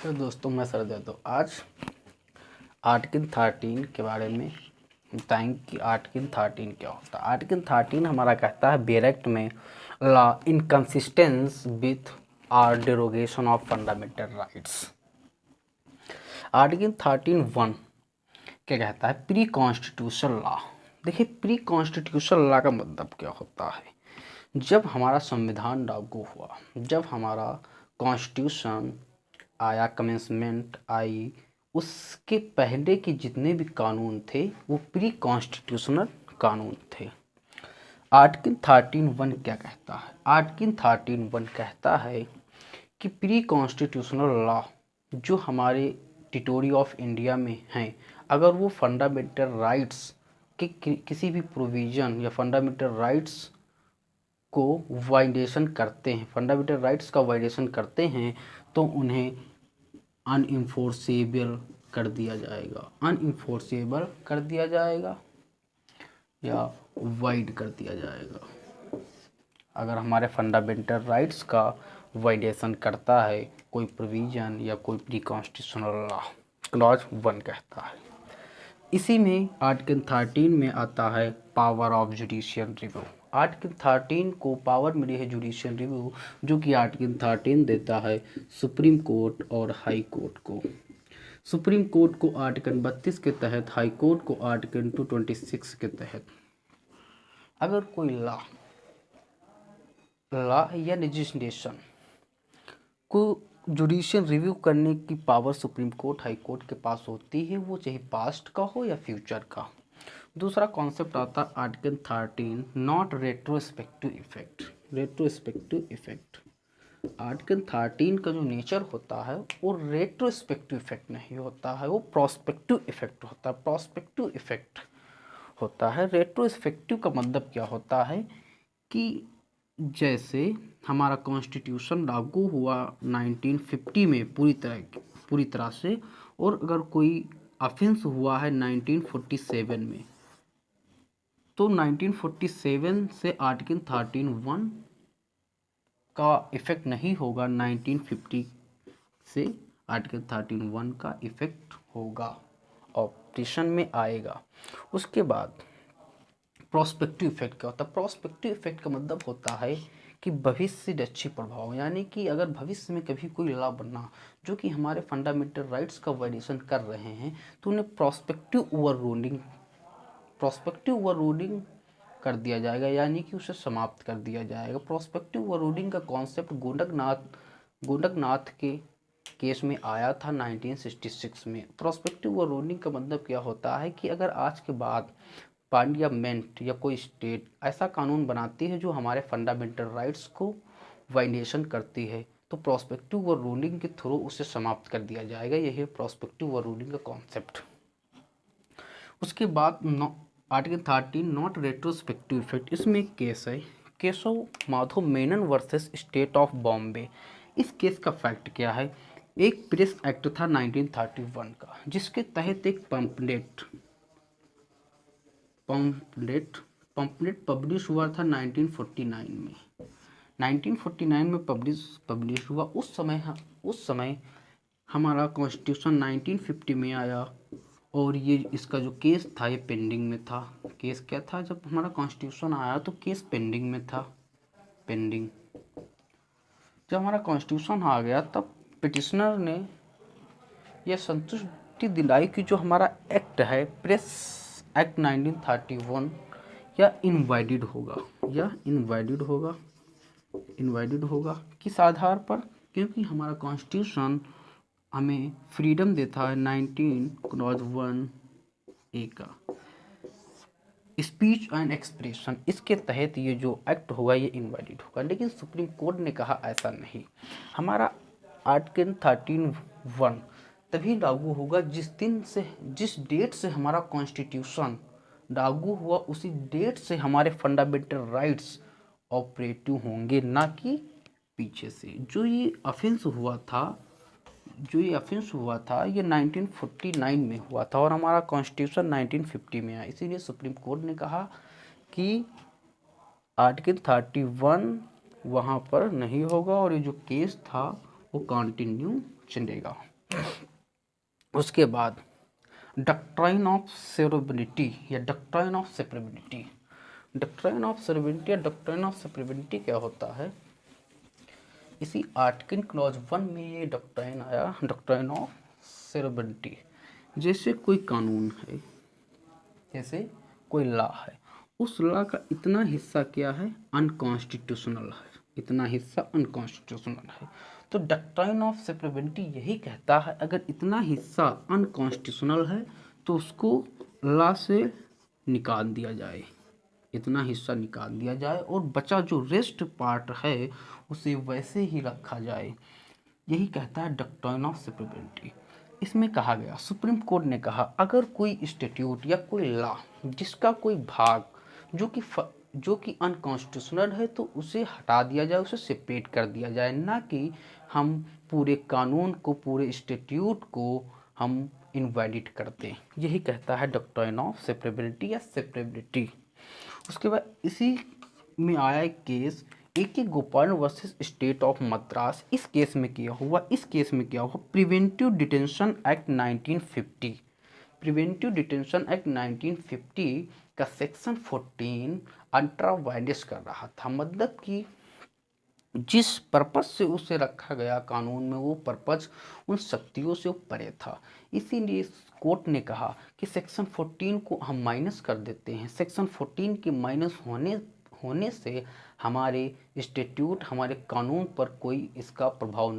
तो दोस्तों मैं सर देता हूँ आज आर्टिकल 13 के बारे में बताएंगे कि आर्टिकल 13 क्या होता है। आर्टिकल 13 हमारा कहता है बेरेक्ट में law inconsistence with or derogation of fundamental rights. Article 13(1) क्या कहता है, प्री कॉन्स्टिट्यूशन लॉ। देखिए प्री कॉन्स्टिट्यूशन लॉ का मतलब क्या होता है। जब हमारा संविधान लागू हुआ, जब हमारा कॉन्स्टिट्यूशन आया, कमेंसमेंट आई, उसके पहले के जितने भी कानून थे वो प्री कॉन्स्टिट्यूशनल कानून थे। आर्टिकल 13(1) क्या कहता है, आर्टिकल 13(1) कहता है कि प्री कॉन्स्टिट्यूशनल लॉ जो हमारे टेरिटरी ऑफ इंडिया में हैं, अगर वो फंडामेंटल राइट्स के किसी भी प्रोविज़न या फंडामेंटल राइट्स को वायलेशन करते हैं, फंडामेंटल राइट्स का वायलेशन करते हैं, तो उन्हें अनइन्फोर्सेबल कर दिया जाएगा, अनइन्फोर्सेबल कर दिया जाएगा या वाइड कर दिया जाएगा। अगर हमारे फंडामेंटल राइट्स का वायलेशन करता है कोई प्रोविज़न या कोई प्री कॉन्स्टिट्यूशनल लॉ, क्लॉज 1 कहता है। इसी में आर्टिकल 13 में आता है power of judicial review. Article 13 को पावर मिली है जुडिशियल रिव्यू, जो कि आर्टिकल 13 देता है सुप्रीम कोर्ट और हाई कोर्ट को। सुप्रीम कोर्ट को आर्टिकल 32 के तहत, हाई कोर्ट को आर्टिकल 226 के तहत। अगर कोई लॉ या लेजिस्लेशन को जुडिशियल रिव्यू करने की power supreme court, high court के पास होती है, वो चाहे पास्ट का हो या फ्यूचर का। दूसरा कॉन्सेप्ट आता है article 13 not retrospective effect. Retrospective effect, article 13 का जो नेचर होता है वो रेट्रोस्पेक्टिव इफेक्ट नहीं होता है, वो प्रोस्पेक्टिव इफेक्ट होता है। प्रोस्पेक्टिव इफेक्ट होता है। रेट्रोस्पेक्टिव का मतलब क्या होता है कि जैसे हमारा कॉन्स्टिट्यूशन लागू हुआ 1950 में पूरी तरह से, और अगर कोई ऑफेंस हुआ है 1947 में, तो 1947 से आर्टिकल 13(1) का इफेक्ट नहीं होगा, 1950 से आर्टिकल 13(1) का इफेक्ट होगा, ऑपरेशन में आएगा। उसके बाद प्रोस्पेक्टिव इफेक्ट क्या होता है। प्रोस्पेक्टिव इफेक्ट का मतलब होता है कि भविष्य से अच्छी प्रभाव, यानी कि अगर भविष्य में कभी कोई लॉ बना जो कि हमारे फंडामेंटल राइट्स का वायलेशन कर रहे हैं, तो उन्हें प्रोस्पेक्टिव ओवररूलिंग कर दिया जाएगा, यानी कि उसे समाप्त कर दिया जाएगा। प्रोस्पेक्टिव ओवररूलिंग का कॉन्सेप्ट गोडकनाथ के केस में आया था 1966 में। प्रोस्पेक्टिव ओवररूलिंग का मतलब क्या होता है कि अगर आज के बाद पार्लियामेंट या कोई स्टेट ऐसा कानून बनाती है जो हमारे फंडामेंटल राइट्स को वायलेशन करती है, तो प्रोस्पेक्टिव ओवररूलिंग के थ्रू उसे समाप्त कर दिया जाएगा। यही है प्रोस्पेक्टिव ओवररूलिंग का कॉन्सेप्ट। उसके बाद आर्टिकल 13 नॉट रेट्रोस्पेक्टिव इफेक्ट। इसमें एक केस है, Keshav Madhav Menon versus state of Bombay. इस केस का फैक्ट क्या है, एक प्रेस एक्ट था 1931 का, जिसके तहत एक पंपलेट पब्लिश हुआ था 1949 में। 1949 में पब्लिश हुआ। उस समय हमारा कॉन्स्टिट्यूशन 1950 में आया, और ये इसका जो केस था ये पेंडिंग में था। केस क्या था, जब हमारा कॉन्स्टिट्यूशन आया तो केस पेंडिंग में था। जब हमारा कॉन्स्टिट्यूशन आ गया तब पिटिशनर ने यह संतुष्टि दिलाई कि जो हमारा एक्ट है, प्रेस एक्ट 1931, या इनवैलिड होगा किस आधार पर, क्योंकि हमारा कॉन्स्टिट्यूशन हमें फ्रीडम देता है 19(1)(a) का, स्पीच एंड एक्सप्रेशन। इसके तहत ये जो एक्ट होगा ये इनवैलिड होगा। लेकिन सुप्रीम कोर्ट ने कहा ऐसा नहीं, हमारा आर्टिकल 13(1) तभी लागू होगा जिस डेट से हमारा कॉन्स्टिट्यूशन लागू हुआ, उसी डेट से हमारे फंडामेंटल राइट्स ऑपरेटिव होंगे, ना कि पीछे से। जो ये ऑफेंस हुआ था ये 1949 में हुआ था, और हमारा कॉन्स्टिट्यूशन 1950 में आया। इसीलिए सुप्रीम कोर्ट ने कहा कि आर्टिकल 31 वहाँ पर नहीं होगा, और ये जो केस था वो कंटिन्यू चलेगा। उसके बाद डक्ट्राइन ऑफ सेवरेबिलिटी या डक्ट्राइन ऑफ सेपरेबिलिटी। डक्ट्राइन ऑफ सेवरेबिलिटी या डक्ट्राइन ऑफ सेपरेबिलिटी क्या होता है? इसी आर्टिकल क्लॉज 1 में ये डक्ट्राइन आया, डक्ट्राइन ऑफ सेवरेबिलिटी। जैसे कोई कानून है, जैसे कोई लॉ है, उस लॉ का इतना हिस्सा क्या है? अनकॉन्स्टिट्यूशनल है, इतना हिस्सा अनकॉन्स्टिट्यूशनल है। तो डक्ट्राइन ऑफ सेपरेबिलिटी यही कहता है अगर इतना हिस्सा अनकॉन्स्टिट्यूशनल है तो उसको लॉ से निकाल दिया जाए, इतना हिस्सा निकाल दिया जाए और बचा जो रेस्ट पार्ट है उसे वैसे ही रखा जाए। यही कहता है डक्ट्राइन ऑफ सेपरेबिलिटी। इसमें कहा गया, सुप्रीम कोर्ट ने कहा अगर कोई स्टैट्यूट या कोई लॉ जिसका कोई भाग जो कि अनकॉन्स्टिट्यूशनल है तो उसे हटा दिया जाए, उसे सेपरेट कर दिया जाए, ना कि हम पूरे कानून को, पूरे स्टैट्यूट को हम इनवैलिड कर दें। यही कहता है डक्ट्राइन ऑफ सेपरेबिलिटी या सेपरेबिलिटी। उसके बाद इसी में आया एक case A.K. Gopal versus state of Madras. इस केस में क्या हुआ? Preventive detention act 1950। Preventive detention act 1950 का सेक्शन 14 अल्ट्रा वायलेंस कर रहा था, मतलब कि जिस पर्पस से उसे रखा गया कानून में वो पर्पस उन शक्तियों से परे था। इसीलिए कोर्ट ने कहा कि सेक्शन 14 को हम माइनस कर देते हैं। सेक्शन 14 के माइनस होने से हमारे स्टैट्यूट, हमारे कानून पर कोई इसका प्रभाव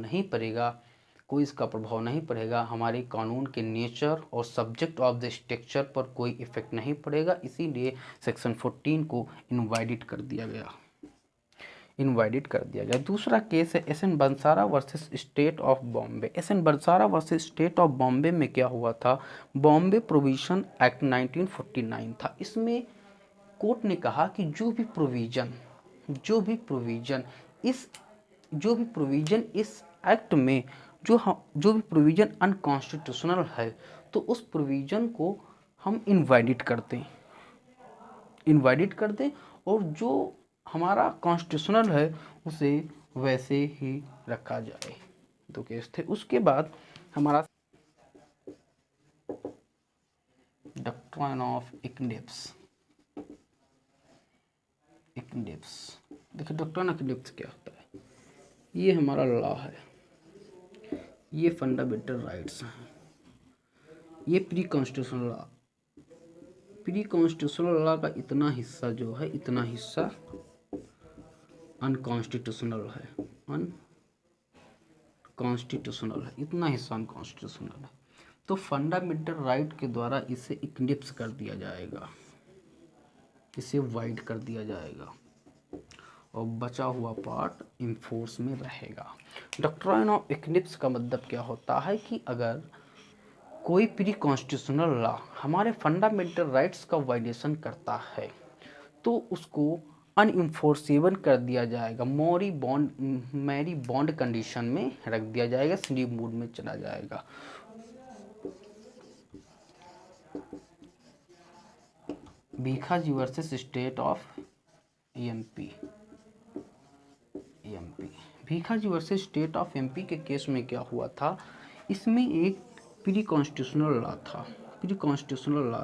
नहीं पड़ेगा, हमारे कानून के नेचर और सब्जेक्ट ऑफ द स्ट्रक्चर पर कोई इफेक्ट नहीं पड़ेगा। इसीलिए सेक्शन 14 को इनवैलिड कर दिया गया। दूसरा केस है S N. Bansara versus state of Bombay. S N. Bansara versus state of Bombay में क्या हुआ था? बॉम्बे प्रोविजन एक्ट 1949 था। इसमें कोर्ट ने कहा कि जो भी प्रोविजन इस एक्ट में जो भी प्रोविजन अनकॉन्स्टिट्यूशनल है तो उस प्रोविजन को हम इनवैलिड कर दें और जो हमारा कॉन्स्टिट्यूशनल है उसे वैसे ही रखा जाए। दो केस थे। उसके बाद हमारा डक्ट्राइन ऑफ इक्लिप्स। देखिए डक्ट्राइन ऑफ इक्लिप्स क्या होता है? ये हमारा लॉ है, ये फंडामेंटल राइट्स हैं, ये प्री कॉन्स्टिट्यूशनल लॉ का इतना हिस्सा जो है, इतना हिस्सा अनकॉन्स्टिट्यूशनल है, इतना हिस्सा अनकॉन्स्टिट्यूशनल है। तो फंडामेंटल राइट के द्वारा इसे इक्लिप्स कर दिया जाएगा, इसे वाइड कर दिया जाएगा और बचा हुआ पार्ट इनफोर्स में रहेगा। डक्ट्राइन ऑफ इक्लिप्स का मतलब क्या होता है कि अगर कोई प्री कॉन्स्टिट्यूशनल लॉ हमारे फंडामेंटल राइट्स का वायलेशन करता है तो उसको अनइन्फोर्सेबल कर दिया जाएगा, मैरी बॉन्ड कंडीशन में रख दिया जाएगा, स्लीप मोड में चला जाएगा। Bhikhaji versus state of MP. Bhikhaji versus state of MP के केस में क्या हुआ था? इसमें एक प्री कॉन्स्टिट्यूशनल लॉ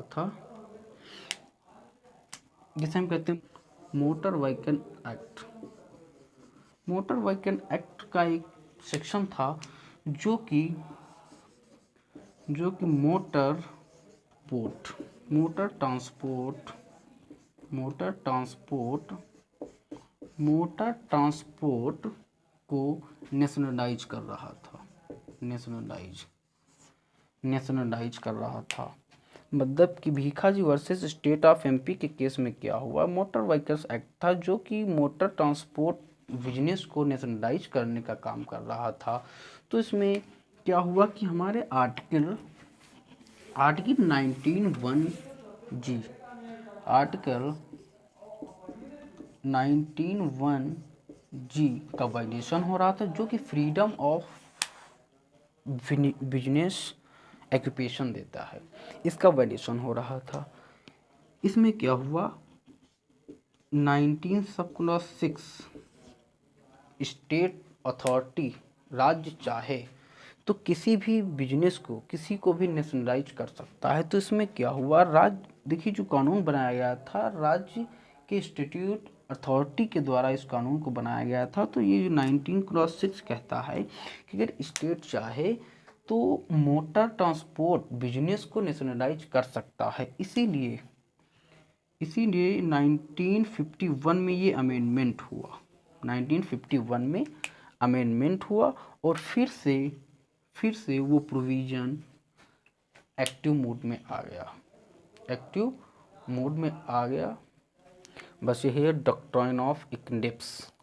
था जिसे हम कहते हैं मोटर व्हीकल एक्ट का एक सेक्शन था जो कि मोटर ट्रांसपोर्ट को नेशनलाइज कर रहा था। मतलब कि Bhikaji versus state of MP के केस में क्या हुआ? मोटर व्हीकल्स एक्ट था जो कि मोटर ट्रांसपोर्ट बिजनेस को नेशनलाइज करने का काम कर रहा था। तो इसमें क्या हुआ कि हमारे आर्टिकल 19(1) का वायलेशन हो रहा था, जो कि फ्रीडम ऑफ बिजनेस ऑक्यूपेशन देता है, इसका वायलेशन हो रहा था। इसमें क्या हुआ? 19(6) स्टेट अथॉरिटी राज्य चाहे तो किसी भी बिजनेस को, किसी को भी नेशनलाइज कर सकता है। तो इसमें क्या हुआ, देखिए जो कानून बनाया गया था राज्य के इंस्टीट्यूट अथॉरिटी के द्वारा इस कानून को बनाया गया था। तो ये 19×6 कहता है कि अगर स्टेट चाहे तो मोटर ट्रांसपोर्ट बिजनेस को नेशनलाइज कर सकता है। इसीलिए 1951 में ये अमेंडमेंट हुआ, 1951 में अमेंडमेंट हुआ और फिर से वो प्रोविज़न एक्टिव मोड में आ गया, एक्टिव मोड में आ गया। बस यही है डॉक्ट्राइन ऑफ इक्लिप्स।